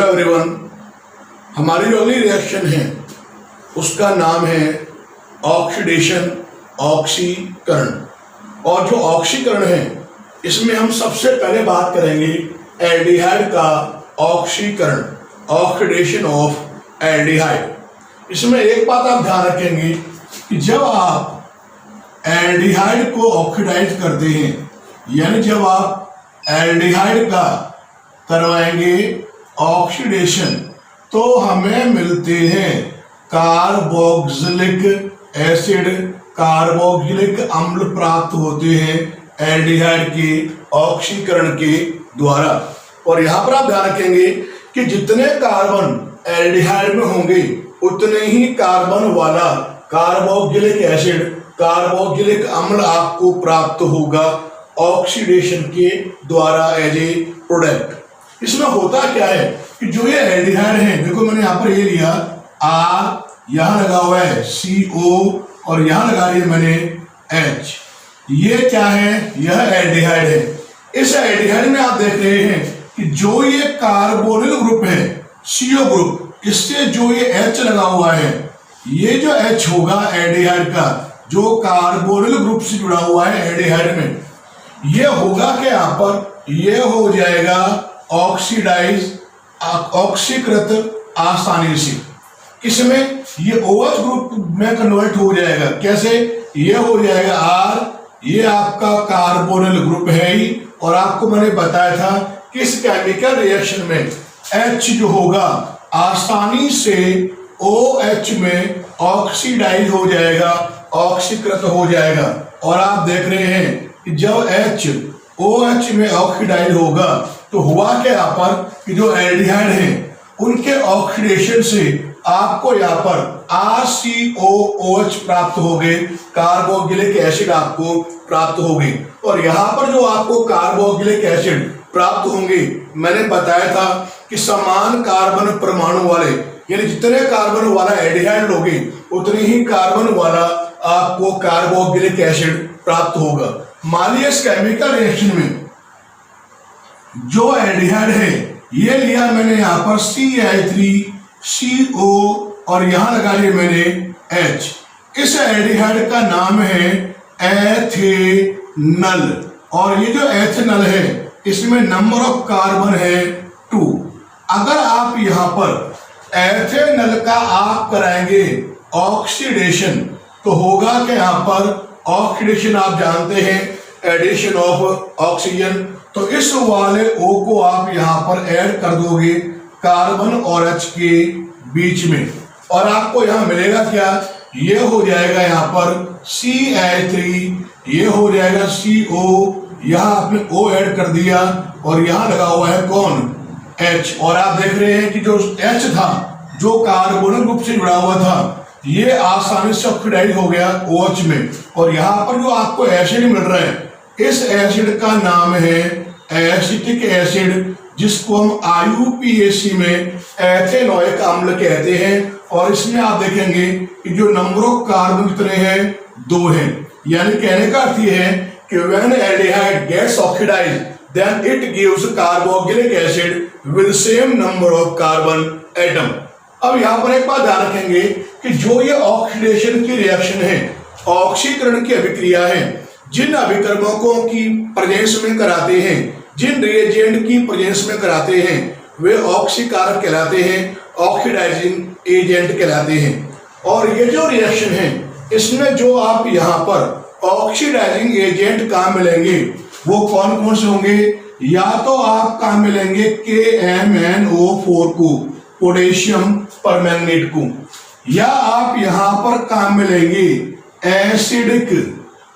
Everyone, हमारी जो अगली रिएक्शन है उसका नाम है ऑक्सीडेशन, ऑक्सीकरण। और जो ऑक्सीकरण है इसमें हम सबसे पहले बात करेंगे एल्डिहाइड का ऑक्सीकरण, ऑक्सीडेशन ऑफ एल्डिहाइड। इसमें एक बात आप ध्यान रखेंगे कि जब आप एल्डिहाइड को ऑक्सीडाइज करते हैं, यानी जब आप एल्डिहाइड का करवाएंगे ऑक्सीडेशन, तो हमें मिलते हैं कार्बोक्सिलिक एसिड, कार्बोक्सिलिक अम्ल प्राप्त होते हैं एल्डिहाइड के ऑक्सीकरण के द्वारा। और यहाँ पर आप ध्यान रखेंगे कि जितने कार्बन एल्डिहाइड में होंगे उतने ही कार्बन वाला कार्बोक्सिलिक एसिड, कार्बोक्सिलिक अम्ल आपको प्राप्त होगा ऑक्सीडेशन के द्वारा एज ए प्रोडक्ट। इसमें होता क्या है कि जो ये एल्डिहाइड है, देखो मैंने यहाँ पर ये लिया R, यहाँ लगा हुआ है CO और यहाँ लगा लिया मैंने H। ये क्या है? यह एल्डिहाइड है। इस एल्डिहाइड में आप देख रहे हैं कि जो ये कार्बोनिल ग्रुप है CO ग्रुप, इससे जो ये H लगा हुआ है, ये जो H होगा एल्डिहाइड का, जो कार्बोनिल ग्रुप से जुड़ा हुआ है एल्डिहाइड में, ये होगा कि यहाँ पर ये हो जाएगा ऑक्सीडाइज, ऑक्सीकृत आसानी से। किसमें? ये OH ग्रुप में कन्वर्ट हो जाएगा। कैसे? ये हो जाएगा R, ये आपका कार्बोनिल ग्रुप है ही, और आपको मैंने बताया था कि इस केमिकल रिएक्शन में H जो होगा आसानी से OH में ऑक्सीडाइज हो जाएगा, ऑक्सीकृत हो जाएगा। और आप देख रहे हैं कि जब H OH में ऑक्सीडाइज होगा तो हुआ क्या यहाँ पर कि जो एल्डिहाइड है उनके ऑक्सीडेशन से आपको यहाँ पर RCOOH प्राप्त हो गए, कार्बोक्सिलिक एसिड आपको प्राप्त हो गई। और यहाँ पर जो आपको कार्बोक्सिलिक एसिड प्राप्त होंगे, मैंने बताया था कि समान कार्बन परमाणु वाले, यानी जितने कार्बन वाला एल्डिहाइड लोगे उतने ही कार्बन वाला आपको कार्बोक्सिलिक एसिड प्राप्त होगा। मान लीजिए इस केमिकल रिएक्शन में जो एल्डिहाइड है ये लिया मैंने यहाँ पर CH3CO और यहाँ लगा लिया मैंने H। इस एल्डिहाइड का नाम है एथेनल, और ये जो एथेनल है इसमें नंबर ऑफ कार्बन है 2। अगर आप यहाँ पर एथेनल का आप कराएंगे ऑक्सीडेशन तो होगा कि यहाँ पर ऑक्सीडेशन आप जानते हैं एडिशन ऑफ ऑक्सीजन, तो इस वाले O को आप यहाँ पर ऐड कर दोगे कार्बन और H के बीच में, और आपको यहाँ मिलेगा क्या? ये हो जाएगा यहाँ पर CH3, ये हो जाएगा CO, यहाँ आपने O ऐड कर दिया और यहाँ लगा हुआ है कौन? H। और आप देख रहे हैं कि जो H था जो कार्बोनिल ग्रुप से जुड़ा हुआ था, ये आसानी से ऑक्सीडाइज हो गया OH में। और यहाँ पर जो आपको एसिड मिल रहा है, इस एसिड का नाम है एसिटिक एसिड, जिसको हम IUPAC में एथेनोइक अम्ल कहते हैं। और इसमें आप देखेंगे कि जो नंबर ऑफ कार्बन कितने हैं? 2 हैं। यानी कहने का अर्थ ये है कि when aldehyde gets oxidized then it gives carboxylic acid with same number of carbon atom. अब यहाँ पर एक बात ध्यान रखेंगे कि जो ये ऑक्सीडेशन की रिएक्शन है, ऑक्सीकरण की अभिक्रिया है, जिन अभिकर्मकों की प्रेजेंस में कराते हैं, जिन रिएजेंट की प्रेजेंस में कराते हैं, वे ऑक्सीकारक कहलाते हैं, ऑक्सीडाइजिंग एजेंट कहलाते हैं। और ये जो रिएक्शन है इसमें जो आप यहाँ पर ऑक्सीडाइजिंग एजेंट कहाँ मिलेंगे, वो कौन कौन से होंगे? या तो आप कहाँ मिलेंगे KMnO4 को, पोटेशियम परमैंगनेट को, या आप यहाँ पर कहाँ मिलेंगे एसिडिक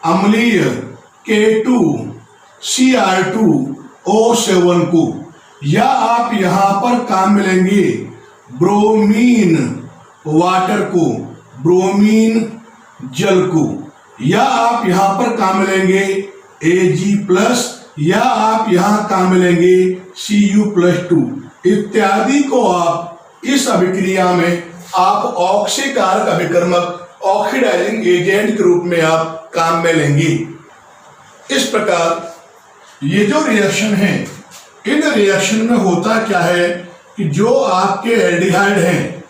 अम्लीय K2Cr2O7 को, या आप यहाँ पर कहाँ मिलेंगे ब्रोमीन वाटर को, ब्रोमीन जल को, या आप यहाँ पर कहाँ मिलेंगे Ag+, या आप यहाँ कहाँ मिलेंगे Cu+2 इत्यादि को आप इस अभिक्रिया में आप ऑक्सीकारक अभिकर्मक, ऑक्सीडाइजिंग एजेंट के रूप में आप काम में लेंगे। इस प्रकार ये जो रिएक्शन है, इन रिएक्शन में होता क्या है कि जो आपके एल्डिहाइड हैं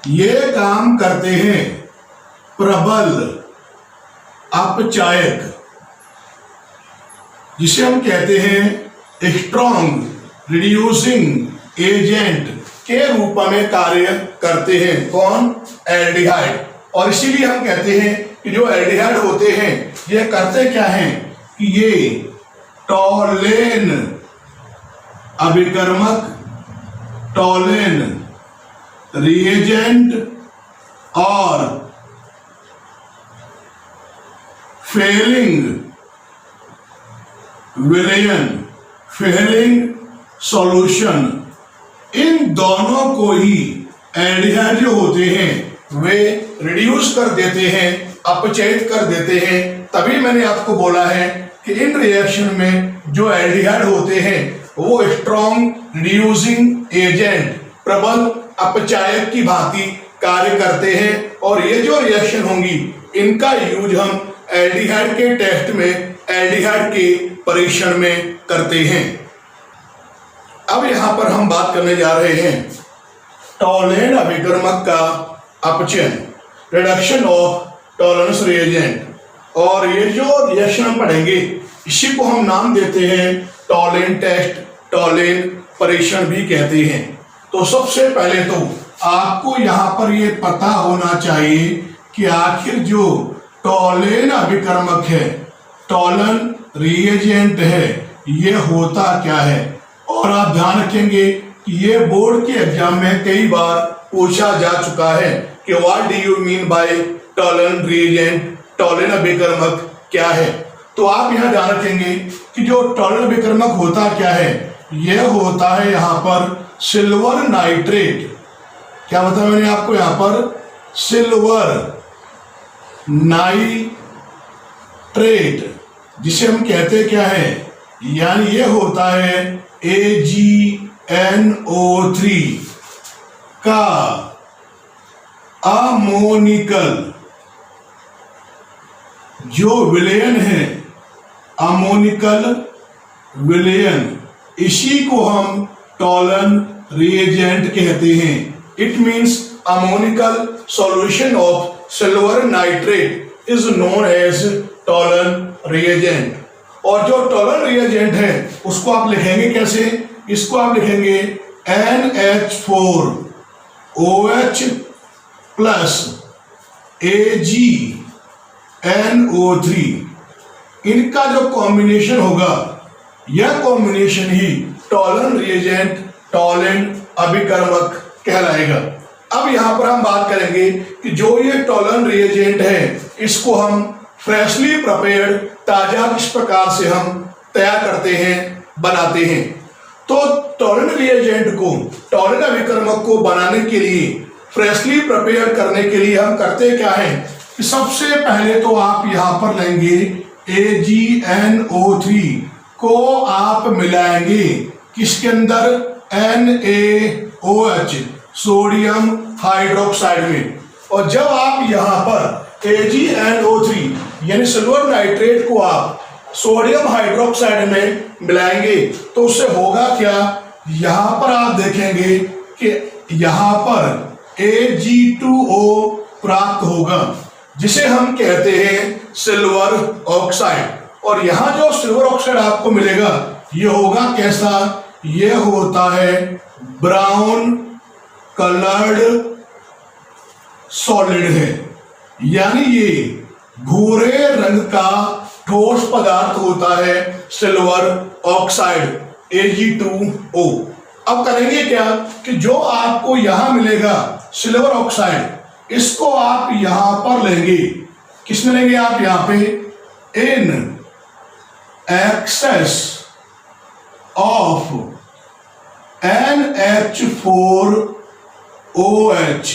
ये काम करते हैं प्रबल अपचायक, जिसे हम कहते हैं स्ट्रॉन्ग रिड्यूसिंग एजेंट के रूप में कार्य करते हैं। कौन? एल्डिहाइड। और इसीलिए हम कहते हैं कि जो एल्डिहाइड होते हैं ये करते क्या हैं कि ये टॉलेन अभिकर्मक, टॉलेन रिएजेंट और फेलिंग विलेयन, फेलिंग सॉल्यूशन, इन दोनों को ही एल्डिहाइड जो होते हैं वे रिड्यूस कर देते हैं, अपचयित कर देते हैं। तभी मैंने आपको बोला है कि इन रिएक्शन में जो एल्डिहाइड होते हैं वो स्ट्रॉन्ग रिड्यूसिंग एजेंट, प्रबल अपचायक की भांति कार्य करते हैं। और ये जो रिएक्शन होंगी इनका यूज हम एल्डिहाइड के टेस्ट में, एल्डिहाइड के परीक्षण में करते हैं। अब यहां पर हम बात करने जा रहे हैं टॉलेन अभिकर्मक का अपचयन, रिडक्शन ऑफ टॉलरेंस रिएजेंट। और ये जो रिएक्शन हम पढ़ेंगे इसी को हम नाम देते हैं टॉलेन टेस्ट, टॉलेन परीक्षण भी कहते हैं। तो सबसे पहले तो आपको यहाँ पर ये पता होना चाहिए कि आखिर जो टॉलेन अभिकर्मक है, टॉलन रिएजेंट है, ये होता क्या है। और आप ध्यान रखेंगे कि ये बोर्ड के एग्जाम में कई बार पूछा जा चुका है कि what do you mean by Tollens reagent, Tollen अभिकर्मक क्या है। तो आप यहाँ ध्यान रखेंगे कि जो टॉलेन अभिकर्मक होता क्या है, यह होता है यहाँ पर सिल्वर नाइट्रेट। क्या बताया मैंने आपको? यहाँ पर सिल्वर नाइट्रेट, जिसे हम कहते क्या है, यानी ये होता है AgNO3 का अमोनिकल जो विलयन है, अमोनिकल विलयन, इसी को हम टॉलन रिएजेंट कहते हैं। It means ammoniacal solution of silver nitrate is known as Tollen reagent. और जो टॉलन रिएजेंट है उसको आप लिखेंगे कैसे? इसको आप लिखेंगे NH4OH प्लस AgNO3। इनका जो कॉम्बिनेशन होगा यह कॉम्बिनेशन ही टॉलन रिएजेंट, टॉलेन अभिकर्मक कहलाएगा। अब यहां पर हम बात करेंगे कि जो ये टॉलन रिएजेंट है इसको हम फ्रेशली प्रिपेयर्ड, ताजा किस प्रकार से हम तैयार करते हैं, बनाते हैं। तो टॉलन रिएजेंट को, टॉलन अभिकर्मक को बनाने के लिए, फ्रेशली प्रिपेयर करने के लिए हम करते क्या है कि सबसे पहले तो आप यहां पर लेंगे AgNO3 को आप मिलाएंगे किसके अंदर? NaOH, सोडियम हाइड्रोक्साइड में। और जब आप यहां पर AgNO3 यानी सिल्वर नाइट्रेट को आप सोडियम हाइड्रोक्साइड में मिलाएंगे तो उससे होगा क्या? यहां पर आप देखेंगे कि यहां पर Ag2O प्राप्त होगा, जिसे हम कहते हैं सिल्वर ऑक्साइड। और यहां जो सिल्वर ऑक्साइड आपको मिलेगा ये होगा कैसा? ये होता है ब्राउन कलर्ड सॉलिड है, यानी ये भूरे रंग का ठोस पदार्थ होता है सिल्वर ऑक्साइड Ag2O। अब करेंगे क्या कि जो आपको यहां मिलेगा सिल्वर ऑक्साइड, इसको आप यहां पर लेंगे। किसमें लेंगे आप? यहां पे इन एक्सेस ऑफ NH4OH,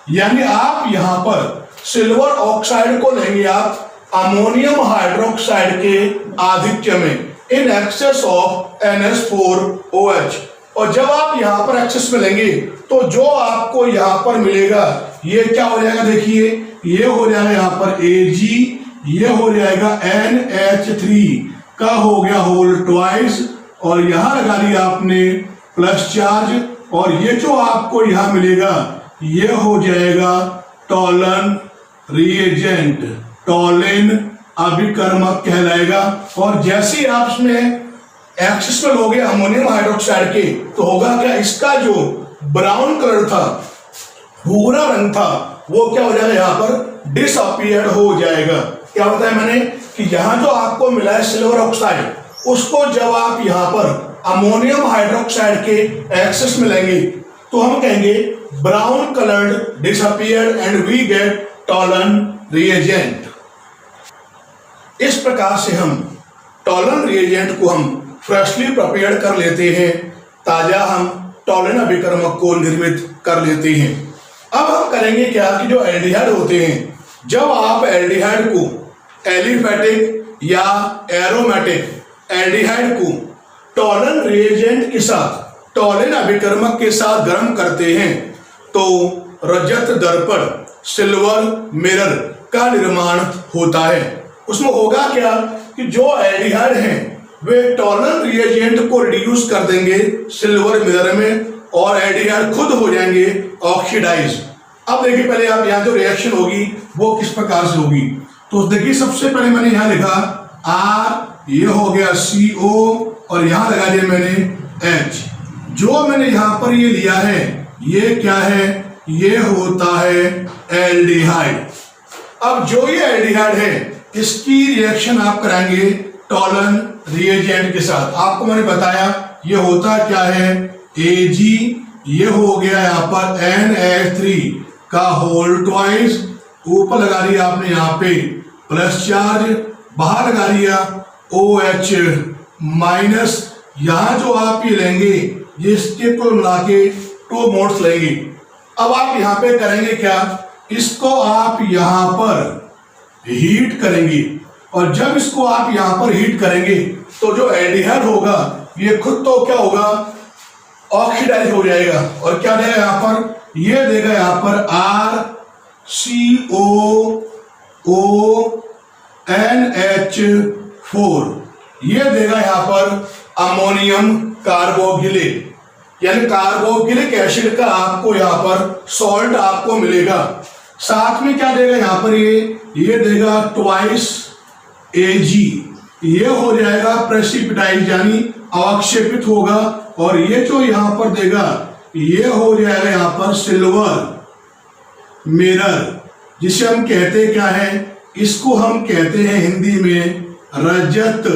यानी आप यहां पर सिल्वर ऑक्साइड को लेंगे आप अमोनियम हाइड्रोक्साइड के आधिक्य में, इन एक्सेस ऑफ NH4OH। और जब आप यहां पर एक्सेस में लेंगे तो जो आपको यहां पर मिलेगा ये क्या हो जाएगा? देखिए ये हो जाएगा यहां पर Ag, ये हो जाएगा NH3 का हो गया होल ट्वाइस, और यहां लगा दिया आपने प्लस चार्ज और ये जो आपको यहां मिलेगा ये हो जाएगा टॉलन रिएजेंट, टॉलेन अभिकर्मक कहलाएगा। और जैसे ही आप इसमें एक्सिस में लोगे अमोनियम हाइड्रोक्साइड के, तो होगा क्या, इसका जो ब्राउन कलर था, भूरा रंग था, वो क्या हो जाएगा, यहाँ पर डिसअपीयर हो जाएगा। क्या बताया मैंने कि यहाँ जो आपको मिला है सिल्वर ऑक्साइड, उसको जब आप यहाँ पर अमोनियम हाइड्रोक्साइड के एक्सेस में लेंगे तो हम कहेंगे brown coloured disappear and we get Tollen reagent. इस प्रकार से हम टॉलन रिएजेंट को हम फ्रेशली प्रिपेयर कर लेते हैं, ताजा हम टॉलन अभिकर्मक को निर्मित कर लेते हैं। अब हम करेंगे क्या कि जो एल्डिहाइड होते हैं, जब आप एल्डिहाइड को एलिफेटिक या एरोमेटिक एल्डिहाइड को टॉलन रिएजेंट के साथ, टॉलन अभिकर्मक के साथ गर्म करते हैं तो रजत दर्पण, सिल्वर मिरर का निर्माण होता है। उसमें होगा क्या कि जो एल्डिहाइड हैं वे टॉलन रिएजेंट को रिड्यूस कर देंगे सिल्वर मिरर में और एल्डिहाइड खुद हो जाएंगे ऑक्सीडाइज। अब देखिए पहले आप यहाँ जो रिएक्शन होगी वो किस प्रकार से होगी, तो देखिए सबसे पहले मैंने यहाँ लिखा R, ये हो गया CO और यहाँ लगा दिया मैंने H। जो मैंने यहाँ पर ये लिया है ये क्या है, ये होता है एल्डिहाइड। अब जो ये एल्डिहाइड है इसकी रिएक्शन आप कराएंगे टॉलन रिएजेंट के साथ। आपको मैंने बताया ये होता क्या है, Ag, ये हो गया यहाँ पर NH3 का होल ट्वाइस, ऊपर लगा दिया आपने यहाँ पे प्लस चार्ज, बाहर लगा दिया OH माइनस। यहाँ जो आप ये लेंगे ये इसके को मिला के 2 मोड्स लेंगे। अब आप यहाँ पे करेंगे क्या, इसको आप यहाँ पर हीट करेंगे और जब इसको आप यहाँ पर हीट करेंगे तो जो एल्डिहाइड होगा ये खुद तो क्या होगा, ऑक्सीडाइज हो जाएगा और क्या देगा यहाँ पर, ये देगा यहाँ पर RCOONH4, ये देगा यहाँ पर अमोनियम कार्बोक्सिलेट, यानी कार्बोक्सिलिक एसिड का आपको यहाँ पर सॉल्ट आपको मिलेगा। साथ में क्या देगा यहाँ पर, ये देगा ट्वाइस Ag, ये हो जाएगा प्रेसिपिटाइज यानी अवक्षेपित होगा और ये जो यहाँ पर देगा ये हो जाएगा यहाँ पर सिल्वर मिरर, जिसे हम कहते क्या है, इसको हम कहते हैं हिंदी में रजत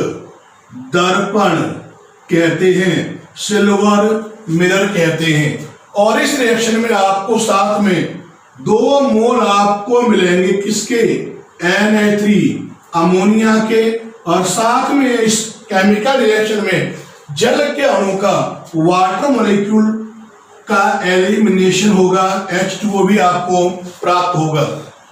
दर्पण कहते हैं, सिल्वर मिरर कहते हैं। और इस रिएक्शन में आपको साथ में 2 मोल आपको मिलेंगे किसके, Na3 अमोनिया के, और साथ में इस केमिकल रिएक्शन में जल के अणु का, वाटर मॉलिक्यूल का एलिमिनेशन होगा, H2O भी आपको प्राप्त होगा।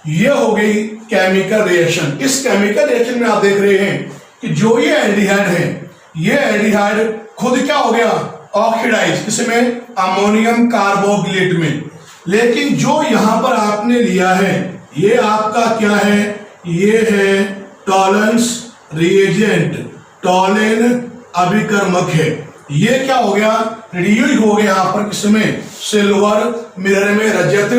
ये हो गई केमिकल रिएक्शन। इस केमिकल रिएक्शन में आप देख रहे हैं कि जो ये एल्डिहाइड है, ये एल्डिहाइड खुद क्या हो गया, ऑक्सीडाइज, इसमें अमोनियम कार्बोक्सिलेट में। लेकिन जो यहां पर आपने लिया है ये आपका क्या है, ये है टॉलेंस रिएजेंट, टॉलेन अभिकर्मक है। ये क्या हो गया, रिड्यूस हो गया यहाँ पर किसमें, सिल्वर मिरर में, रजत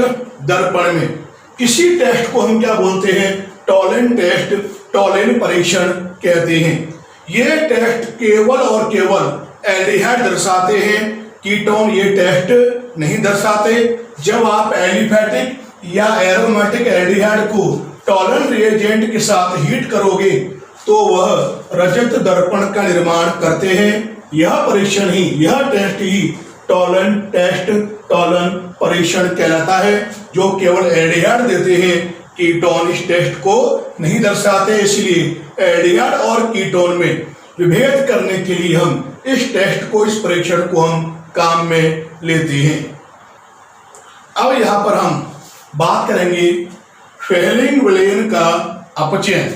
दर्पण में। इसी टेस्ट को हम क्या बोलते हैं, टॉलेन टेस्ट, टॉलेन परीक्षण कहते हैं। ये टेस्ट केवल और केवल एल्डिहाइड दर्शाते हैं, कीटोन ये टेस्ट नहीं दर्शाते। जब आप एलिफेटिक या एरोमेटिक एल्डिहाइड को टॉलेन रिएजेंट के साथ हीट करोगे तो वह रजत दर्पण का निर्माण करते हैं। यह परीक्षण ही, यह टेस्ट ही टॉलेन टेस्ट, टॉलेन परीक्षण कहलाता है, जो केवल एल्डिहाइड देते हैं, कीटोन इस टेस्ट को नहीं दर्शाते। इसलिए एल्डिहाइड और कीटोन में विभेद करने के लिए हम इस टेस्ट को, इस परीक्षण को हम काम में लेते हैं। अब यहाँ पर हम बात करेंगे फेलिंग विलेन का अपचयन,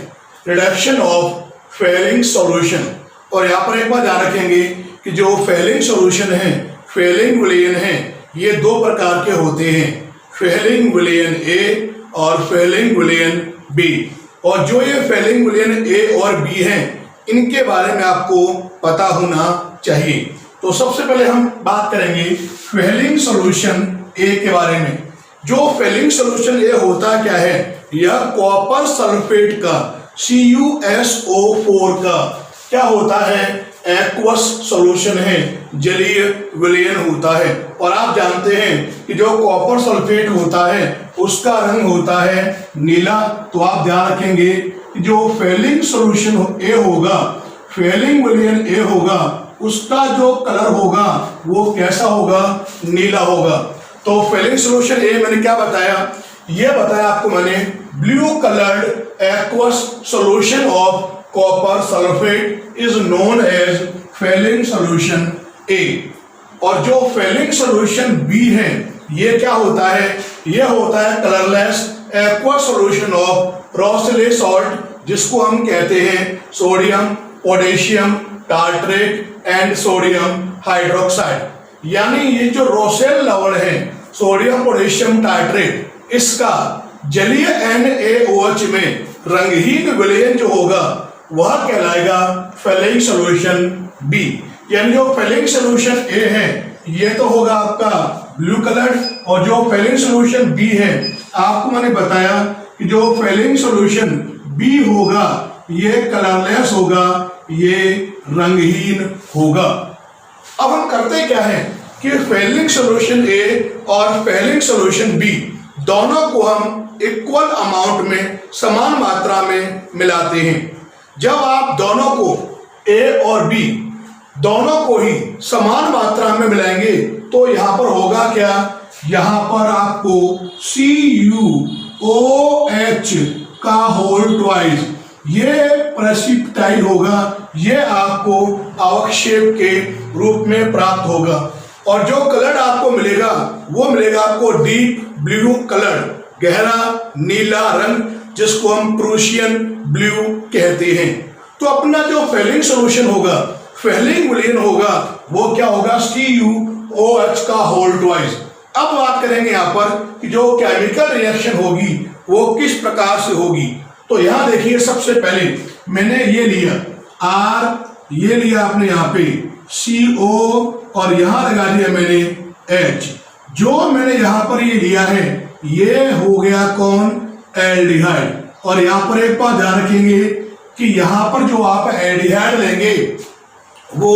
रिडक्शन ऑफ फेलिंग सॉल्यूशन। और यहाँ पर एक बात ध्यान रखेंगे कि जो फेलिंग सॉल्यूशन है, फेलिंग विलेन है, ये 2 प्रकार के होते हैं, फेलिंग विलेन ए और फेलिंग विलेन बी। और जो ये फेलिंग विलेन ए और बी हैं, इनके बारे में आपको पता होना चाहिए। तो सबसे पहले हम बात करेंगे फेलिंग सॉल्यूशन ए के बारे में। जो फेलिंग सॉल्यूशन ए होता क्या है, यह कॉपर सल्फेट का CuSO4 का क्या होता है, एक्वस सॉल्यूशन है, जलीय विलयन होता है। और आप जानते हैं कि जो कॉपर सल्फेट होता है उसका रंग होता है नीला। तो आप ध्यान रखेंगे कि जो फेलिंग सॉल्यूशन ए होगा, फेलिंग विलयन ए होगा, उसका जो कलर होगा वो कैसा होगा, नीला होगा। तो फेलिंग सॉल्यूशन ए मैंने क्या बताया, ये बताया आपको मैंने, blue coloured aqueous solution of copper sulphate is known as Fehling solution A. और जो फेलिंग सॉल्यूशन बी है ये क्या होता है, ये होता है colourless aqueous solution of Rochelle salt, जिसको हम कहते हैं sodium potassium tartrate and sodium hydroxide. यानी ये जो रोसेल लवण है सोडियम पोटेशियम टार्ट्रेट, इसका जलीय NaOH में रंगहीन विलयन जो होगा वह कहलाएगा फेलिंग सॉल्यूशन बी। यानी जो फेलिंग सॉल्यूशन ए है ये तो होगा आपका ब्लू कलर, और जो फेलिंग सॉल्यूशन बी है आपको मैंने बताया कि जो फेलिंग सॉल्यूशन बी होगा ये कलरलेस होगा, ये रंगहीन होगा। अब हम करते क्या है कि फेलिंग सॉल्यूशन ए और फेलिंग सॉल्यूशन बी दोनों को हम इक्वल अमाउंट में, समान मात्रा में मिलाते हैं। जब आप दोनों को ए और बी दोनों को ही समान मात्रा में मिलाएंगे तो यहां पर होगा क्या, यहां पर आपको CuOH का होल ट्वाइस ये प्रेसिपिटाइट होगा, ये आपको अवक्षेप के रूप में प्राप्त होगा। और जो कलर आपको मिलेगा वो मिलेगा आपको डीप ब्लू कलर, गहरा नीला रंग, जिसको हम प्रूशियन ब्लू कहते हैं। तो अपना जो फेलिंग सॉल्यूशन होगा, फेलिंग विलयन होगा, वो क्या होगा, CuOH का होल ट्वाइस। अब बात करेंगे यहाँ पर कि जो केमिकल रिएक्शन होगी वो किस प्रकार से होगी। तो यहाँ देखिए, सबसे पहले मैंने ये लिया R, ये लिया आपने यहाँ पे CO, और यहां लगा दिया मैंने H। जो मैंने यहां पर ये लिया है ये हो गया कौन, एल्डिहाइड। और यहां पर एक बात ध्यान रखेंगे कि यहां पर जो आप एल्डिहाइड लेंगे वो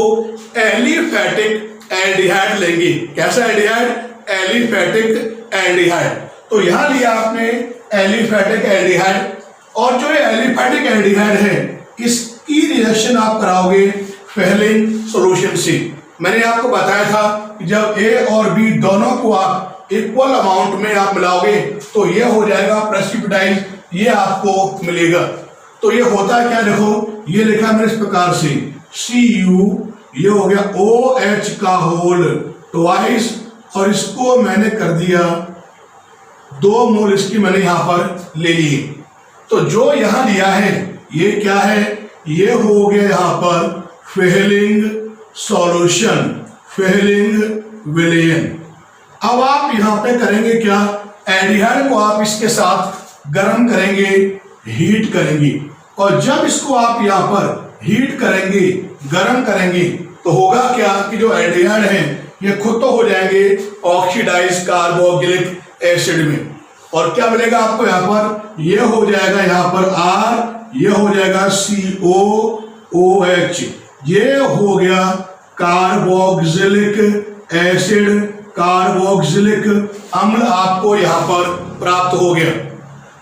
एलिफेटिक एल्डिहाइड लेंगे। कैसा एल्डिहाइड, एलिफेटिक एल्डिहाइड। तो यहां लिया आपने एलिफेटिक एल्डिहाइड, और जो एलिफेटिक एल्डिहाइड है इसकी रिएक्शन आप कराओगे फेलिंग सॉल्यूशन से। मैंने आपको बताया था कि जब ए और बी दोनों को आप इक्वल अमाउंट में आप मिलाओगे तो ये हो जाएगा प्रेसिपिटाइज, ये आपको मिलेगा। तो ये होता है क्या, देखो ये लिखा मैंने इस प्रकार से Cu, ये हो गया OH का होल ट्वाइस, और इसको मैंने कर दिया 2 मोल इसकी मैंने यहां पर ले ली। तो जो यहां लिया है ये क्या है, ये हो गया यहां पर फेलिंग सॉल्यूशन, फेलिंग विलयन। अब आप यहां पे करेंगे क्या, एल्डिहाइड को आप इसके साथ गर्म करेंगे, हीट करेंगे, और जब इसको आप यहां पर हीट करेंगे, गर्म करेंगे, तो होगा क्या कि जो एल्डिहाइड है ये खुद तो हो जाएंगे ऑक्सीडाइज कार्बोक्सिलिक एसिड में। और क्या मिलेगा आपको यहां पर, ये हो जाएगा यहां पर R, ये हो जाएगा COOH, ये हो गया कार्बोक्सिलिक एसिड, कार्बोक्सिलिक अम्ल आपको यहां पर प्राप्त हो गया।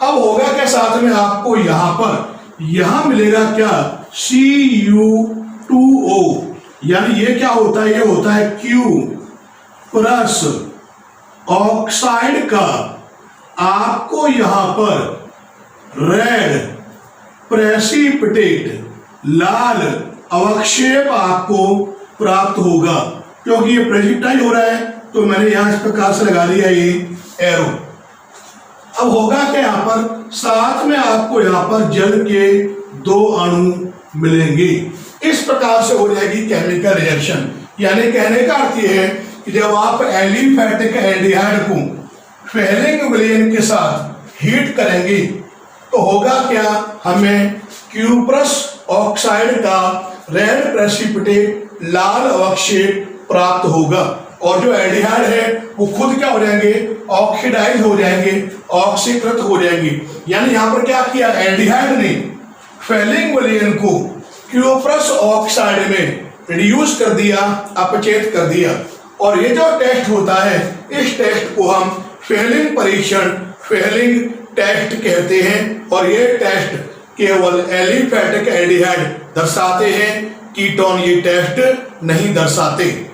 अब होगा क्या, साथ में आपको यहां पर यहां मिलेगा क्या, Cu2O। यानी ये क्या होता है, ये होता है Q प्लस ऑक्साइड का आपको यहां पर रेड प्रेसिपिटेट, लाल अवक्षेप आपको प्राप्त होगा। क्योंकि ये प्रेसिपिटाइज हो रहा है तो मैंने यहां इस प्रकार से लगा दिया ये एरो। अब होगा क्या, यहां पर साथ में आपको यहां पर जल के 2 अणु मिलेंगे। इस प्रकार से हो जाएगी केमिकल रिएक्शन। यानी कहने का अर्थ यह है कि जब आप एलिफेटिक एल्डिहाइड को फेलिंग विलयन के साथ हीट करेंगे तो होगा क्या, हमें क्यूप्रस ऑक्साइड का रेड प्रेसिपिटेट, लाल अवक्षेप प्राप्त होगा और जो एल्डिहाइड है वो खुद क्या हो जाएंगे, ऑक्सीडाइज हो जाएंगे, ऑक्सीकृत हो जाएंगे। यानी यहां पर क्या किया, एल्डिहाइड ने फेलिंग विलयन को क्यूप्रस ऑक्साइड में रिड्यूस कर दिया, अपचेत कर दिया। और ये जो टेस्ट होता है, इस टेस्ट को हम फेलिंग परीक्षण, फेलिंग टेस्ट कहते हैं। और ये टेस्ट केवल एलिफैटिक एल्डिहाइड दर्शाते हैं, कीटोन ये टेस्ट नहीं दर्शाते।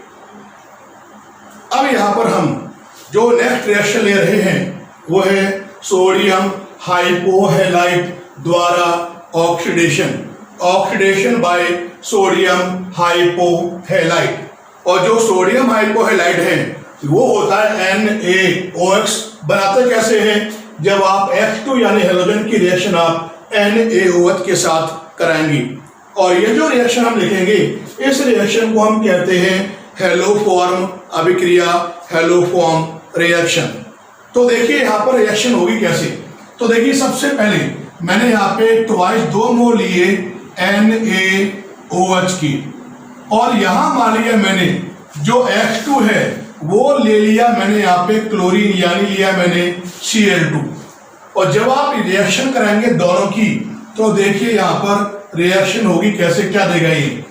अब यहां पर हम जो नेक्स्ट रिएक्शन ले रहे हैं वो है सोडियम हाइपोहैलाइड द्वारा ऑक्सीडेशन, ऑक्सीडेशन बाय सोडियम हाइपोहैलाइड। और जो सोडियम हाइपोहैलाइड है वो होता है NaOH। बनाते कैसे हैं, जब आप H2 यानी हेलोजन की रिएक्शन आप NaOH के साथ कराएंगे। और ये जो रिएक्शन हम लिखेंगे, इस रिएक्शन को हम कहते हैं हेलोफॉर्म अभिक्रिया, हेलोफॉर्म रिएक्शन। तो देखिए यहां पर रिएक्शन होगी कैसे। तो देखिए सबसे पहले मैंने यहाँ पे ट्वाइस 2 मोल लिए NaOH की, और यहां मान लिया मैंने जो H2 है वो ले लिया मैंने यहाँ पे क्लोरीन, यानी लिया मैंने Cl2। और जब आप रिएक्शन कराएंगे दोनों की, तो देखिए यहाँ पर रिएक्शन होगी कैसे, क्या देगा ये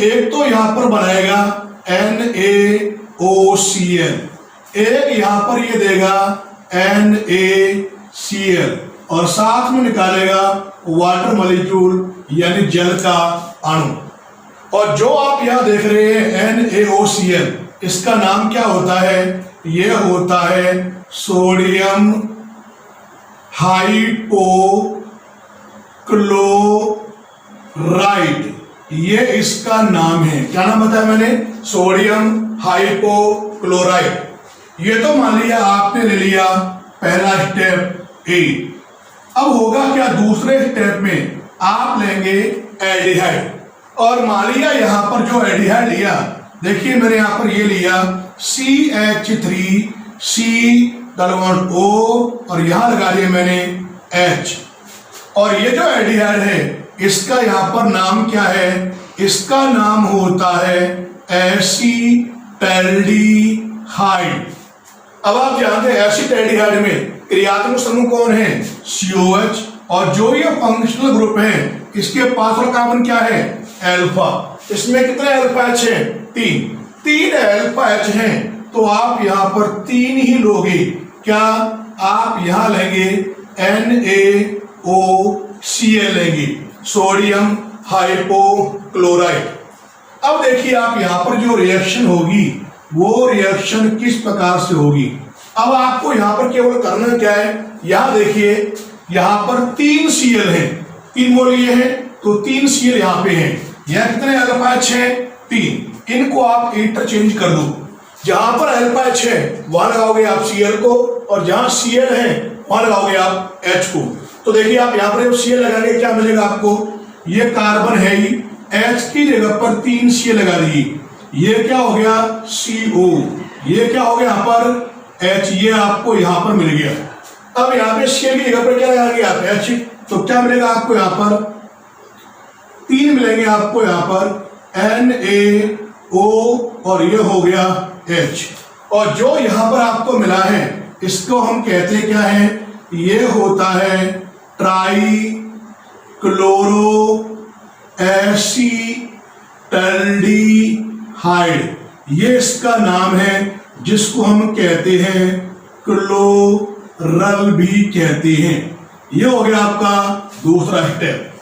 एक तो यहाँ पर बनाएगा NaOCl, एक यहाँ पर ये देगा NaCl, और साथ में निकालेगा वाटर मॉलिक्यूल यानी जल का अणु। और जो आप यहां देख रहे हैं NaOCl, इसका नाम क्या होता है, यह होता है सोडियम हाइपोक्लोराइड। ये इसका नाम है, क्या नाम बताया मैंने, सोडियम हाइपोक्लोराइड। ये तो मान लिया आपने ले लिया पहला स्टेप ए। अब होगा क्या, दूसरे स्टेप में आप लेंगे एल्डिहाइड। और मान लिया यहां पर जो एल्डिहाइड लिया, देखिए मैंने यहां पर ये लिया CH3CO और यहां लगा लिया मैंने H। और ये जो एल्डिहाइड है इसका यहां पर नाम क्या है, इसका नाम होता है एसीटैल्डिहाइड। अब आप जानते हैं एसीटैल्डिहाइड में क्रियात्मक समूह कौन है, COH। और जो ये फंक्शनल ग्रुप है इसके पास वाला कार्बन क्या है, अल्फा। इसमें कितने अल्फा H है, 3 अल्फा H हैं। तो आप यहां पर 3 ही लोगे, क्या आप यहां लेंगे NaOCl लेंगे, सोडियम हाइपोक्लोराइड। अब देखिए आप यहां पर जो रिएक्शन होगी वो रिएक्शन किस प्रकार से होगी। अब आपको यहां पर केवल करना क्या है, यहां देखिए यहां पर 3 Cl है, 3 मोल ये है, तो 3 Cl यहां पे है। यहां कितने अल्फा H है, 3। इनको आप इंटरचेंज कर दो, जहां पर अल्फा H है वहां लगाओगे आप Cl को, और जहां Cl है वहां लगाओगे आप H को। तो देखिए आप यहां पर जब Cl लगाएंगे क्या मिलेगा आपको, ये कार्बन है ही, H की जगह पर 3 Cl लगा दीजिए, ये क्या हो गया CO, ये क्या हो गया यहाँ पर H, ये आपको यहाँ पर मिल गया। अब यहाँ पे Cl की जगह पर क्या लगाएंगे आप H, तो क्या मिलेगा आपको यहाँ पर 3 मिलेंगे आपको यहाँ पर NaO और ये हो गया H। और जो यहाँ पर आपको मिला है इसको हम कहते हैं क्या है, ये होता है ट्राई क्लोरो एसीटैल्डिहाइड। ये इसका नाम है, जिसको हम कहते हैं क्लोरल भी कहते हैं। ये हो गया आपका दूसरा स्टेप।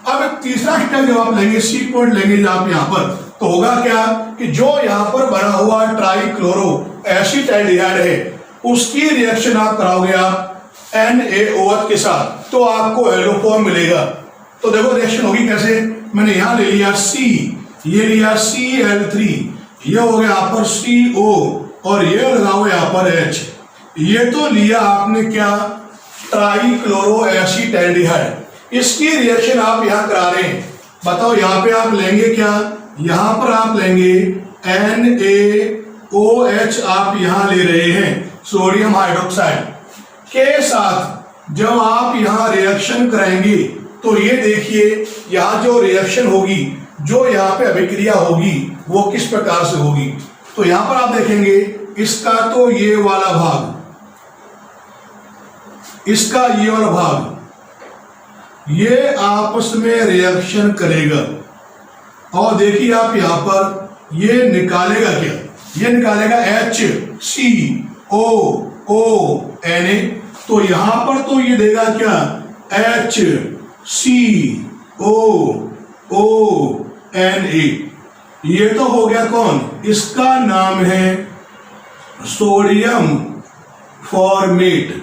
अब तीसरा स्टेप जब आप लेंगे, सी पॉइंट लेंगे आप यहाँ पर, तो होगा क्या कि जो यहाँ पर बना हुआ ट्राई क्लोरो एसीटैल्डिहाइड है उसकी रिएक्शन आप कराओगे आप NaOH के साथ, तो आपको हेलोफॉर्म मिलेगा। तो देखो रिएक्शन होगी कैसे, मैंने यहां ले लिया C, ये लिया Cl3, ये हो गया यहाँ पर CO और ये लगाओ यहाँ पर H। ये तो लिया आपने क्या, ट्राई क्लोरो एसीटैल्डिहाइड। इसकी रिएक्शन आप यहाँ करा रहे हैं। बताओ यहाँ पे आप लेंगे क्या, यहाँ पर आप लेंगे NaOH, आप यहाँ ले रहे हैं सोडियम हाइड्रोक्साइड के साथ। जब आप यहाँ रिएक्शन कराएंगे तो ये देखिए यहाँ जो रिएक्शन होगी जो यहाँ पे अभिक्रिया होगी वो किस प्रकार से होगी। तो यहां पर आप देखेंगे इसका तो ये वाला भाग, इसका ये वाला भाग, ये आपस में रिएक्शन करेगा और देखिए आप यहां पर ये निकालेगा क्या, ये निकालेगा HCOONA। तो यहां पर तो ये देगा क्या, HCOONA। ये तो हो गया कौन, इसका नाम है सोडियम फॉर्मेट।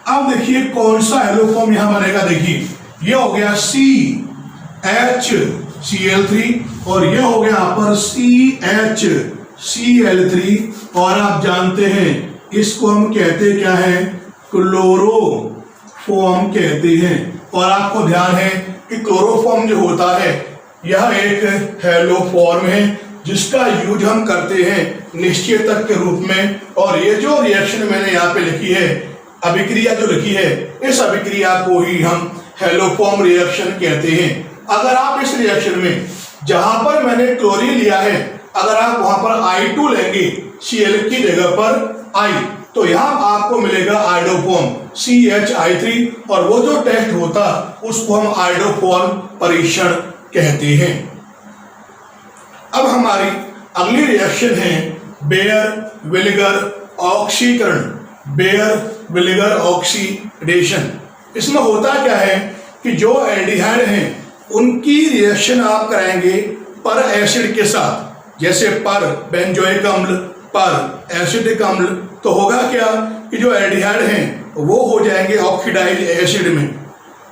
अब देखिए कौन सा एलोफॉर्म यहां बनेगा, देखिए ये हो गया CHCl3 और ये हो गया यहां पर CHCl3। और आप जानते हैं इसको हम कहते क्या है, क्लोरोफॉर्म कहते हैं। और आपको ध्यान है कि क्लोरोफॉर्म जो होता है यह एक हेलोफॉर्म है जिसका यूज हम करते हैं निश्चयतक के रूप में। और ये जो रिएक्शन मैंने यहाँ पे लिखी है, अभिक्रिया जो लिखी है, इस अभिक्रिया को ही हम हेलोफॉर्म रिएक्शन कहते हैं। अगर आप इस रिएक्शन में जहां पर मैंने क्लोरीन लिया है, अगर आप वहां पर I2 लेंगे Cl की जगह पर I, तो यहां आपको मिलेगा आयोडोफॉर्म CHI3 और वो जो टेस्ट होता उसको हम आयोडोफॉर्म परीक्षण कहते हैं। अब हमारी अगली रिएक्शन है बेयर विनेगर ऑक्सीकरण, बेयर विनेगर ऑक्सीडेशन। इसमें होता क्या है कि जो एल्डिहाइड हैं उनकी रिएक्शन आप कराएंगे पर एसिड के साथ, जैसे पर बेंजोइक अम्ल, पर एसिडिक अम्ल, तो होगा क्या कि जो एल्डिहाइड हैं वो हो जाएंगे ऑक्सीडाइज एसिड में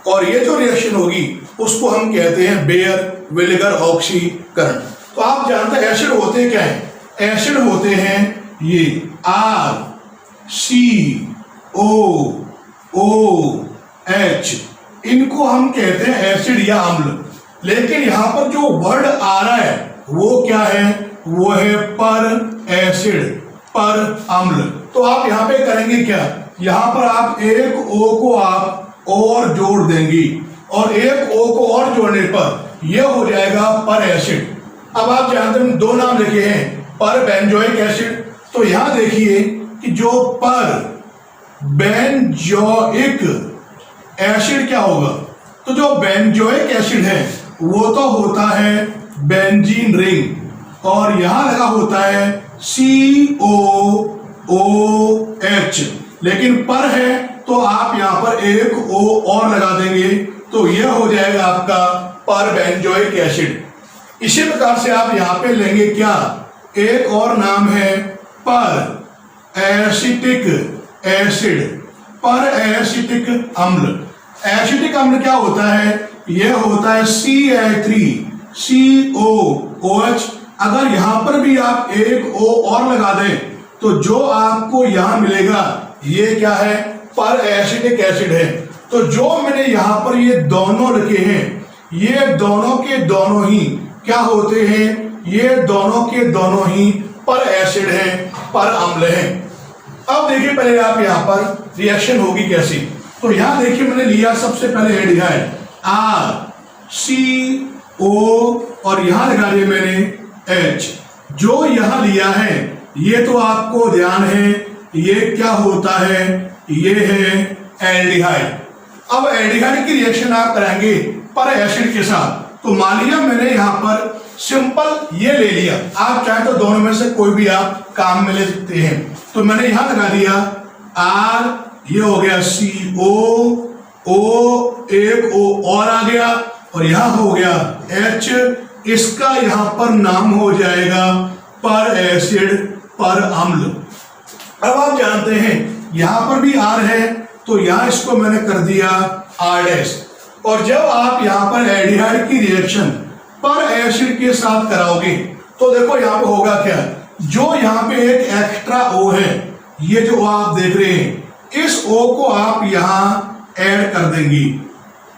और ये जो रिएक्शन होगी उसको हम कहते हैं बेयर विनेगर ऑक्सीकरण। तो आप जानते हैं एसिड होते क्या है, एसिड होते हैं ये RCOOH, इनको हम कहते हैं एसिड या अम्ल। लेकिन यहां पर जो वर्ड आ रहा है वो क्या है, वो है पर एसिड, पर अम्ल। तो आप यहां पे करेंगे क्या, यहां पर आप एक O को आप और जोड़ देंगे और एक O को और जोड़ने पर यह हो जाएगा पर एसिड। अब आप जानते हैं दो नाम लिखे हैं, पर बेंजोइक एसिड। तो यहां देखिए कि जो पर बेंजोइक एसिड क्या होगा, तो जो बेंजोइक एसिड है वो तो होता है बेंजीन रिंग और यहां लगा होता है COOH, लेकिन पर है तो आप यहां पर एक O और लगा देंगे तो यह हो जाएगा आपका पर बेंजोइक एसिड। इसी प्रकार से आप यहां पे लेंगे क्या, एक और नाम है पर एसिटिक एसिड, पर एसिटिक अम्ल। एसिटिक अम्ल क्या होता है, यह होता है CH3COOH। अगर यहां पर भी आप एक O और लगा दें तो जो आपको यहां मिलेगा ये क्या है, पर एसिटिक एसिड है। तो जो मैंने यहां पर ये दोनों लिखे हैं, ये दोनों के दोनों ही क्या होते हैं, ये दोनों के दोनों ही पर एसिड है, पर अम्ल है। अब देखिए पहले आप यहां पर रिएक्शन होगी कैसी। तो यहां देखिए मैंने लिया सबसे पहले एल्डिहाइड RCO और यहां लगा दिया मैंने H। जो यहां लिया है ये तो आपको ध्यान है ये क्या होता है, ये है एल्डिहाइड। अब एल्डिहाइड की रिएक्शन आप कराएंगे पर एसिड के साथ। तो मान लिया मैंने यहां पर सिंपल ये ले लिया, आप चाहे तो दोनों में से कोई भी आप काम में ले सकते हैं। तो मैंने यहां लगा दिया R, ये हो गया CO, O, एक O और आ गया और यहां हो गया H, इसका यहां पर नाम हो जाएगा पर एसिड, पर अम्ल। अब आप जानते हैं यहां पर भी R है तो यहां इसको मैंने कर दिया R'। और जब आप यहां पर एल्डिहाइड की रिएक्शन पर एसिड के साथ कराओगे तो देखो यहां पे होगा क्या, जो यहां पे एक एक्स्ट्रा O है, ये जो आप देख रहे हैं, इस O को आप यहां ऐड कर देंगे।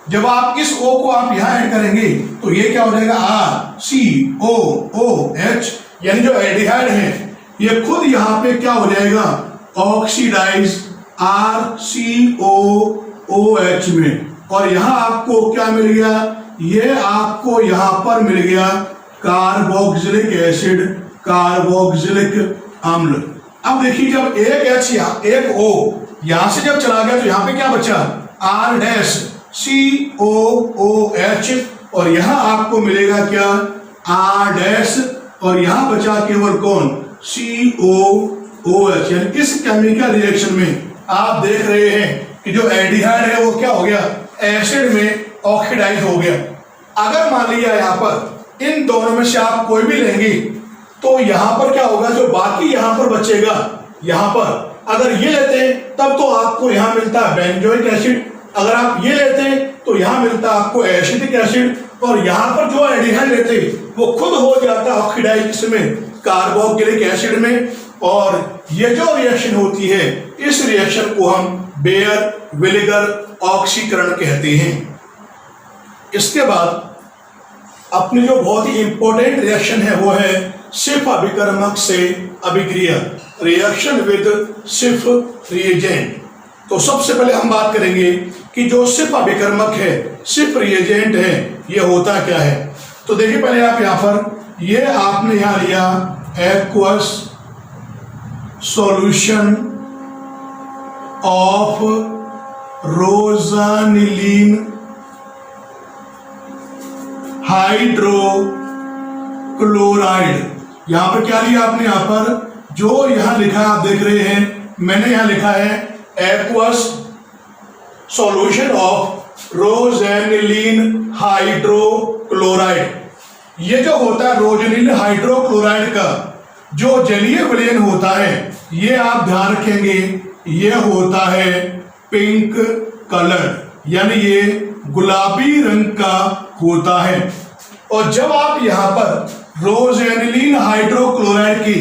जब आप इस O को आप यहां ऐड करेंगे तो ये क्या हो जाएगा RCOOH, यानी जो एल्डिहाइड है ये खुद यहां पे क्या हो जाएगा, ऑक्सीडाइज RCOOH में। और यहां आपको क्या मिल गया, ये आपको यहां पर मिल गया कार्बोक्सिलिक एसिड, कार्बोक्सिलिक अम्ल। अब देखिए जब एक H एक O यहां से जब चला गया तो यहां पे क्या बचा, R डैश COOH, और यहां आपको मिलेगा क्या, R डैश, और यहां बचा केवल कौन, COOH। यानी इस केमिकल रिएक्शन में आप देख रहे हैं कि जो एल्डिहाइड है वो क्या हो गया, एसिड में ऑक्सीडाइज हो गया। अगर मान लिया यहां पर इन दोनों में से आप कोई भी लेंगे तो यहां पर क्या होगा, जो बाकी यहां पर बचेगा, यहां पर अगर ये लेते हैं तब तो आपको यहां मिलता है बेंजोइक एसिड, अगर आप ये लेते हैं तो यहां मिलता है आपको एसिटिक एसिड, और यहां पर जो एल्डिहाइड लेते वो खुद हो जाता है ऑक्सीडाइज में कार्बोक्सिलिक एसिड में। और ये जो रिएक्शन होती है इस रिएक्शन को हम बेयर विनेगर ऑक्सीकरण कहते हैं। इसके बाद अपनी जो बहुत ही इंपॉर्टेंट रिएक्शन है वो है सिर्फ अभिकर्मक से अभिक्रिया, रिएक्शन विद सिर्फ रिएजेंट। तो सबसे पहले हम बात करेंगे कि जो सिर्फ अभिकर्मक है, सिर्फ रिएजेंट है, ये होता क्या है। तो देखिए पहले आप यहां पर ये आपने यहां लिया एक्वस सॉल्यूशन ऑफ रोजानिलीन हाइड्रोक्लोराइड। यहां पर क्या लिया आपने, यहां पर जो यहां लिखा है आप देख रहे हैं, मैंने यहां लिखा है एक्वस सॉल्यूशन ऑफ रोजेनिलीन हाइड्रोक्लोराइड। ये जो होता है रोजेनिलीन हाइड्रोक्लोराइड का जो जलीय विलयन होता है, ये आप ध्यान रखेंगे, ये होता है पिंक कलर, यानी ये गुलाबी रंग का होता है। और जब आप यहां पर रोजेनिलीन हाइड्रोक्लोराइड की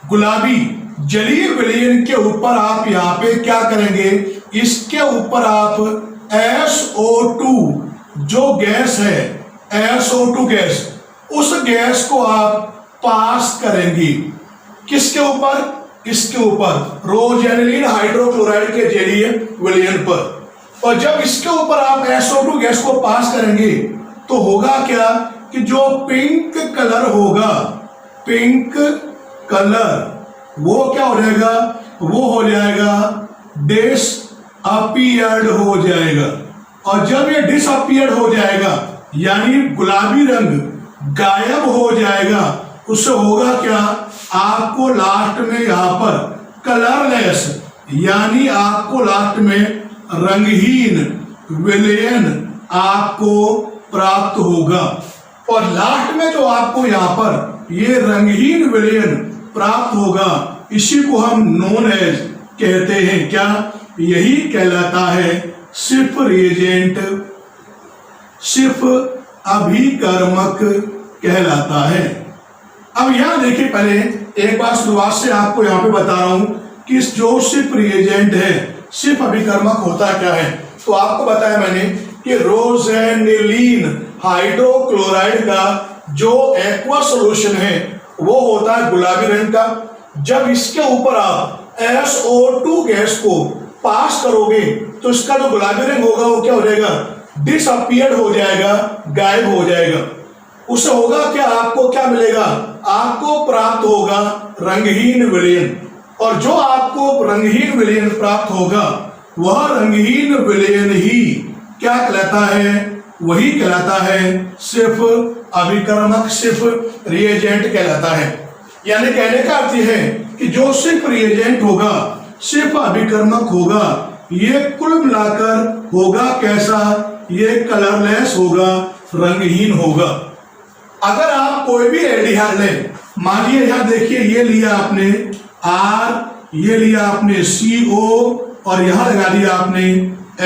गुलाबी जलीय विलयन के ऊपर आप यहां पे क्या करेंगे, इसके ऊपर आप SO2 जो गैस है, SO2 गैस, उस गैस को आप पास करेंगे किसके ऊपर, इसके ऊपर रोजेनिलीन हाइड्रोक्लोराइड के जलीय विलयन पर। और जब इसके ऊपर आप SO2 गैस को पास करेंगे तो होगा क्या कि जो पिंक कलर होगा, पिंक कलर, वो क्या हो जाएगा, वो हो जाएगा डिसअपीयर्ड हो जाएगा। और जब ये डिसअपीयर्ड हो जाएगा यानी गुलाबी रंग गायब हो जाएगा, उससे होगा क्या, आपको लास्ट में यहां पर कलरलेस, यानी आपको लास्ट में रंगहीन विलयन आपको प्राप्त होगा। और लास्ट में जो आपको यहां पर ये रंगहीन विलयन प्राप्त होगा, इसी को हम नोन एज कहते हैं, क्या, यही कहलाता है सिर्फ रिएजेंट, सिर्फ अभिकर्मक कहलाता है। अब यहां देखिए, पहले एक बार शुरुआत से आपको यहां पे बता रहा हूं कि जो सिर्फ रिएजेंट है, सिर्फ अभिकर्मक होता क्या है। तो आपको बताया मैंने कि रोजेनिलीन हाइड्रोक्लोराइड का जो एक्वा सॉल्यूशन है वो होता है गुलाबी रंग का। जब इसके ऊपर आप SO2 गैस को पास करोगे तो इसका जो गुलाबी रंग होगा वो क्या हो जाएगा, डिसअपीयर्ड हो जाएगा, गायब हो जाएगा। उससे होगा क्या, आपको क्या मिलेगा, आपको प्राप्त होगा रंगहीन विलयन। और जो आपको रंगहीन विलयन प्राप्त होगा वह रंगहीन विलयन ही क्या कहलाता है, वही कहलाता है सिर्फ अभिकर्मक, सिर्फ रिएजेंट कहलाता है। यानी कहने का अर्थ है कि जो सिर्फ रिएजेंट होगा, सिर्फ अभिकर्मक होगा, ये कुल मिलाकर होगा कैसा, ये कलरलेस होगा, रंगहीन होगा। अगर आप कोई भी एल्डिहाइड लें, मानिए यहां देखिए ये लिया आपने R, ये लिया आपने CO और यहां लगा दिया आपने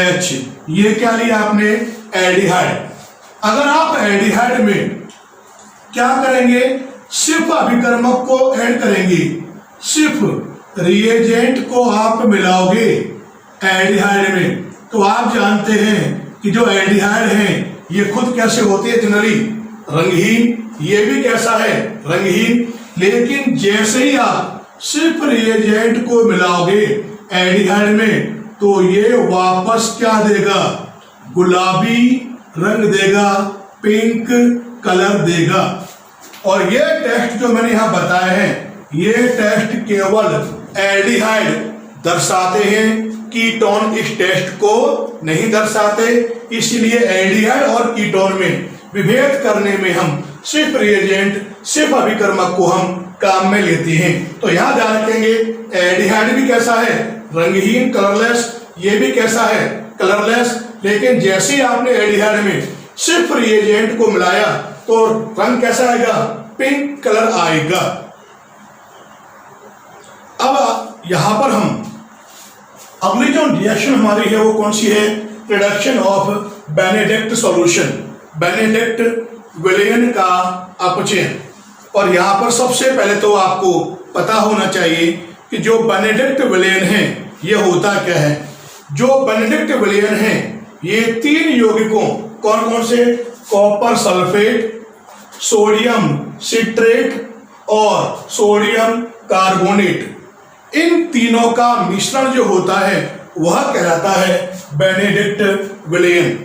H, ये क्या लिया आपने, एल्डिहाइड। अगर आप एल्डिहाइड में क्या करेंगे, सिर्फ अभिकर्मक को ऐड करेंगे, सिर्फ रिएजेंट को आप मिलाओगे एल्डिहाइड में, तो आप जानते हैं कि जो एल्डिहाइड हैं ये खुद कैसे होते हैं, जनरली रंगहीन, ये भी कैसा है, रंगहीन। लेकिन जैसे ही आप सिर्फ रिएजेंट को मिलाओगे एल्डिहाइड में तो ये वापस क्या देगा, गुलाबी रंग देगा, पिंक कलर देगा। और ये टेस्ट जो मैंने यहां बताए हैं, ये टेस्ट केवल एल्डिहाइड दर्शाते हैं, कीटोन इस टेस्ट को नहीं दर्शाते। इसलिए एल्डिहाइड और कीटोन में विभेद करने में हम सिर्फ रिएजेंट, सिर्फ अभिकर्मक को हम काम में लेते हैं। तो यहां ध्यान रखेंगे, एल्डिहाइड भी कैसा है, रंगहीन, कलरलेस, ये भी कैसा है, कलरलेस। लेकिन जैसे ही आपने एल्डिहाइड में सिर्फ रिएजेंट को मिलाया तो रंग कैसा आएगा, पिंक कलर आएगा। अब यहां पर हम अगली जो रिएक्शन हमारी है वो कौन सी है, reduction of Benedict solution, Benedict विलयन का अपचयन। और यहां पर सबसे पहले तो आपको पता होना चाहिए कि जो बेनेडिक्ट विलयन है ये होता क्या है। जो बेनेडिक्ट विलयन है ये 3 यौगिकों, कौन कौन से, कॉपर सल्फेट, सोडियम सिट्रेट और सोडियम कार्बोनेट, इन तीनों का मिश्रण जो होता है वह कहलाता है बेनेडिक्ट विलयन।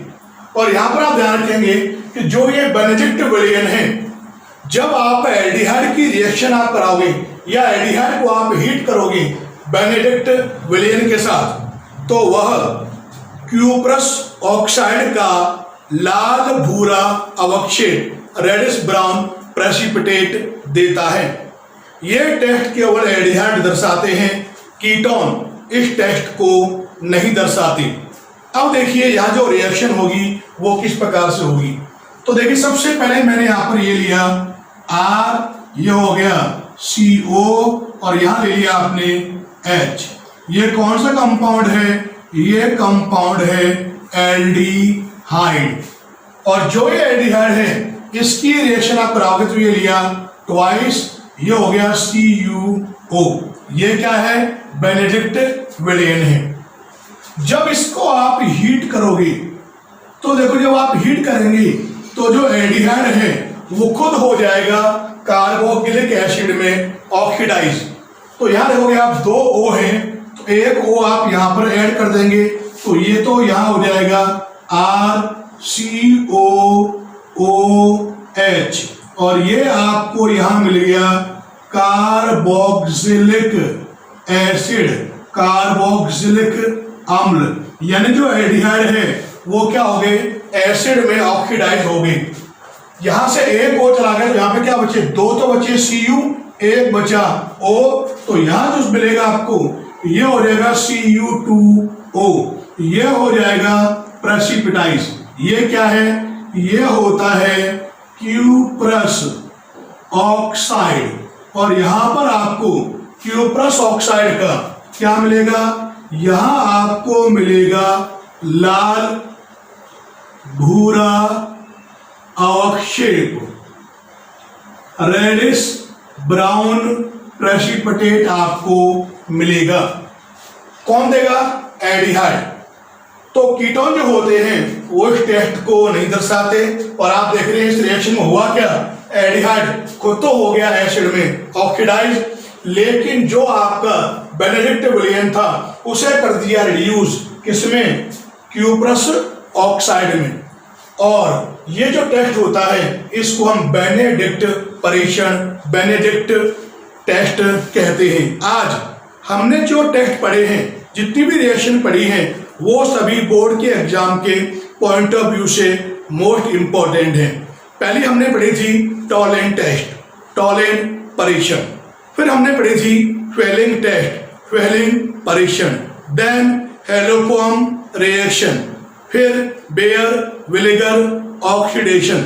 और यहां पर आप ध्यान रखेंगे कि जो ये बेनेडिक्ट विलयन है, जब आप एल्डिहाइड की रिएक्शन आप कराओगे या एल्डिहाइड को आप हीट करोगे बेनेडिक्ट विलयन के साथ, तो वह क्यूप्रस ऑक्साइड का लाल भूरा अवक्षेप, रेडिश ब्राउन प्रेसिपिटेट देता है। यह टेस्ट केवल एल्डिहाइड दर्शाते हैं, कीटोन इस टेस्ट को नहीं दर्शाते। अब देखिए यहां जो रिएक्शन होगी वो किस प्रकार से होगी। तो देखिए सबसे पहले मैंने यहां पर ये लिया R, ये हो गया CO और यहां ले लिया आपने H। ये कौन सा कंपाउंड है, ये कंपाउंड है एल्डिहाइड। और जो ये एल्डिहाइड है इसकी रिएक्शन आप कराओगे तो ये लिया ट्वाइस, ये हो गया CuO। ये क्या है, बेनेडिक्ट विलयन है। जब इसको आप हीट करोगे तो देखो, जब आप हीट करेंगे तो जो एल्डिहाइड है वो खुद हो जाएगा कार्बोक्सिलिक एसिड में ऑक्सीडाइज। तो यहां देखोगे आप 2 O हैं, तो एक O आप यहां पर ऐड कर देंगे तो ये तो यहां हो जाएगा RCOOH और ये आपको यहां मिल गया कार्बोक्सिलिक एसिड, कार्बोक्सिलिक अम्ल। यानी जो एल्डिहाइड है वो क्या हो गए, एसिड में ऑक्सीडाइज हो गए। यहां से एक O चला गया तो यहां पे क्या बचे, 2 तो बचे Cu, एक बचा O। तो यहां जो मिलेगा आपको ये हो जाएगा Cu2O, ये हो जाएगा प्रेसिपिटाइज। ये क्या है, ये होता है क्यूप्रस ऑक्साइड। और यहां पर आपको क्यूप्रस ऑक्साइड का क्या मिलेगा, यहां आपको मिलेगा लाल भूरा अवक्षेप, रेडिश ब्राउन प्रेसिपिटेट आपको मिलेगा। कौन देगा, एल्डिहाइड। तो कीटोन जो होते हैं वो इस टेस्ट को नहीं दर्शाते। और आप देख रहे हैं इस रिएक्शन में हुआ क्या, एल्डिहाइड खुद तो हो गया एसिड में ऑक्सीडाइज, लेकिन जो आपका बेनेडिक्ट विलयन था उसे कर दिया रिड्यूस, किसमें, क्यूप्रस ऑक्साइड में। और ये जो टेस्ट होता है इसको हम बेनेडिक्ट परीक्षण, बेनेडिक्ट टेस्ट कहते हैं। आज हमने जो टेस्ट पढ़े हैं, जितनी भी रिएक्शन पढ़ी हैं, वो सभी बोर्ड के एग्जाम के पॉइंट ऑफ व्यू से मोस्ट इंपॉर्टेंट है। पहली हमने पढ़ी थी टॉलेन टेस्ट, टॉलेन परीक्षण। फिर हमने पढ़ी थी फेलिंग टेस्ट, फेलिंग परीक्षण। देन हेलोफॉर्म रिएक्शन, फिर बेयर विनेगर ऑक्सीडेशन,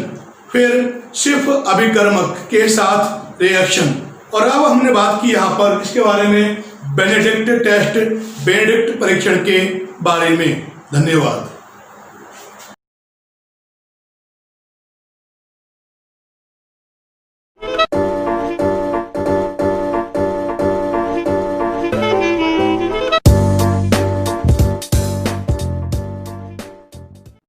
फिर सिर्फ अभिकर्मक के साथ रिएक्शन। और अब हमने बात की यहाँ पर इसके बारे में बेनेडिक्ट टेस्ट, बेनेडिक्ट परीक्षण के बारे में। धन्यवाद।